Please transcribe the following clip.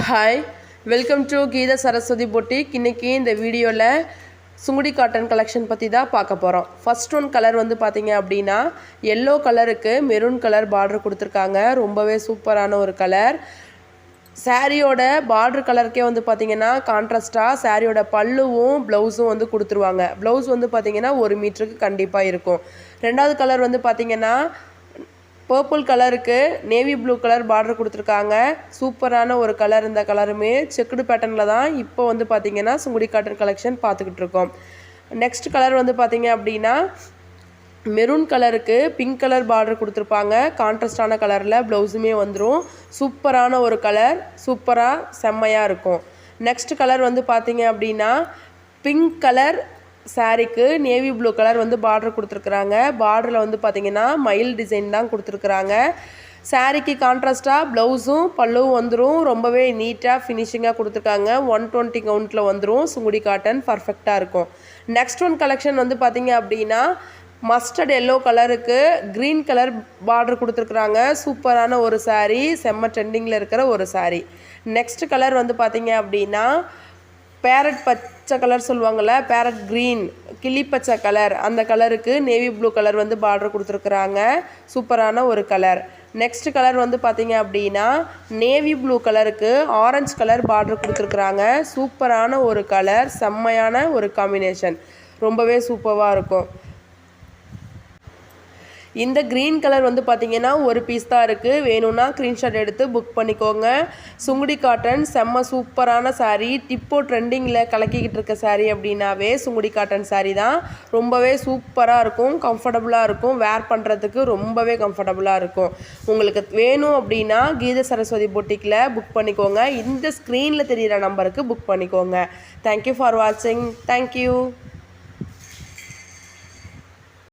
Hi welcome to Geetha Saraswathi boutique. இன்றைக்கி இந்த வீடியோவில் சுங்குடி காட்டன் கலெக்ஷன் பற்றி தான் பார்க்க போகிறோம். ஃபர்ஸ்ட் ஒன் கலர் வந்து பார்த்திங்க அப்படின்னா எல்லோ கலருக்கு மெரூன் கலர் பார்டர் கொடுத்துருக்காங்க. ரொம்பவே சூப்பரான ஒரு கலர். சாரியோட பார்டர் கலருக்கே வந்து பார்த்திங்கன்னா கான்ட்ராஸ்ட்டாக சாரியோட பல்லுவும் ப்ளவுஸும் வந்து கொடுத்துருவாங்க. ப்ளவுஸ் வந்து பார்த்திங்கன்னா 1 மீட்டருக்கு கண்டிப்பாக இருக்கும். ரெண்டாவது கலர் வந்து பார்த்திங்கன்னா பர்பிள் கலருக்கு நேவி ப்ளூ கலர் பார்டர் கொடுத்துருக்காங்க. சூப்பரான ஒரு கலர். இந்த கலருமே செக்குடு பேட்டர்னில் தான் இப்போ வந்து பார்த்திங்கன்னா சுங்குடி காட்டன் கலெக்ஷன் பார்த்துக்கிட்டு இருக்கோம். நெக்ஸ்ட் கலர் வந்து பார்த்திங்க அப்படின்னா மெரூன் கலருக்கு பிங்க் கலர் பார்டர் கொடுத்துருப்பாங்க. கான்ட்ராஸ்டான கலரில் ப்ளவுஸுமே வந்துடும். சூப்பரான ஒரு கலர். சூப்பராக செம்மையாக இருக்கும். நெக்ஸ்ட் கலர் வந்து பார்த்திங்க அப்படின்னா பிங்க் கலர் சாரிக்கு நேவி ப்ளூ கலர் வந்து பார்டர் கொடுத்துருக்குறாங்க. பார்டரில் வந்து பார்த்திங்கன்னா மயில் டிசைன் தான் கொடுத்துருக்குறாங்க. சாரிக்கு கான்ட்ராஸ்ட்டாக ப்ளவுஸும் பல்லுவும் வந்துடும். ரொம்பவே நீட்டாக ஃபினிஷிங்காக கொடுத்துருக்காங்க. 120 கவுண்ட்டில் வந்துடும். சுங்குடி காட்டன் பர்ஃபெக்டாக இருக்கும். நெக்ஸ்ட் ஒன் கலெக்ஷன் வந்து பார்த்திங்க அப்படின்னா மஸ்டர்ட் எல்லோ கலருக்கு க்ரீன் கலர் பார்டர் கொடுத்துருக்குறாங்க. சூப்பரான ஒரு சாரீ. செம்ம ட்ரெண்டிங்கில் இருக்கிற ஒரு சாரீ. நெக்ஸ்ட் கலர் வந்து பார்த்திங்க அப்படின்னா பேரட் பச்சை கலர் சொல்லுவாங்கள்ல, பேரட் க்ரீன், கிளி பச்சை கலர், அந்த கலருக்கு நேவி ப்ளூ கலர் வந்து பார்டர் கொடுத்துருக்குறாங்க. சூப்பரான ஒரு கலர். நெக்ஸ்ட் கலர் வந்து பார்த்திங்க அப்படின்னா நேவி ப்ளூ கலருக்கு ஆரஞ்சு கலர் பார்டர் கொடுத்துருக்குறாங்க. சூப்பரான ஒரு கலர். செம்மையான ஒரு காம்பினேஷன். ரொம்பவே சூப்பராக இருக்கும். இந்த க்ரீன் கலர் வந்து பார்த்திங்கன்னா ஒரு பீஸ் தான் இருக்குது. வேணும்னா ஸ்க்ரீன்ஷாட் எடுத்து புக் பண்ணிக்கோங்க. சுங்குடி காட்டன் செம்ம சூப்பரான சாரீ. இப்போ ட்ரெண்டிங்கில் கலக்கிக்கிட்டு இருக்க சாரீ அப்படின்னாவே சுங்குடி காட்டன் சாரீ தான். ரொம்பவே சூப்பராக இருக்கும். கம்ஃபர்டபுளாக இருக்கும். வேர் பண்ணுறதுக்கு ரொம்பவே கம்ஃபர்டபுளாக இருக்கும். உங்களுக்கு வேணும் அப்படின்னா கீதா சரஸ்வதி பொட்டிக்கில் புக் பண்ணிக்கோங்க. இந்த ஸ்க்ரீனில் தெரிகிற நம்பருக்கு புக் பண்ணிக்கோங்க. தேங்க்யூ ஃபார் வாட்சிங். தேங்க்யூ.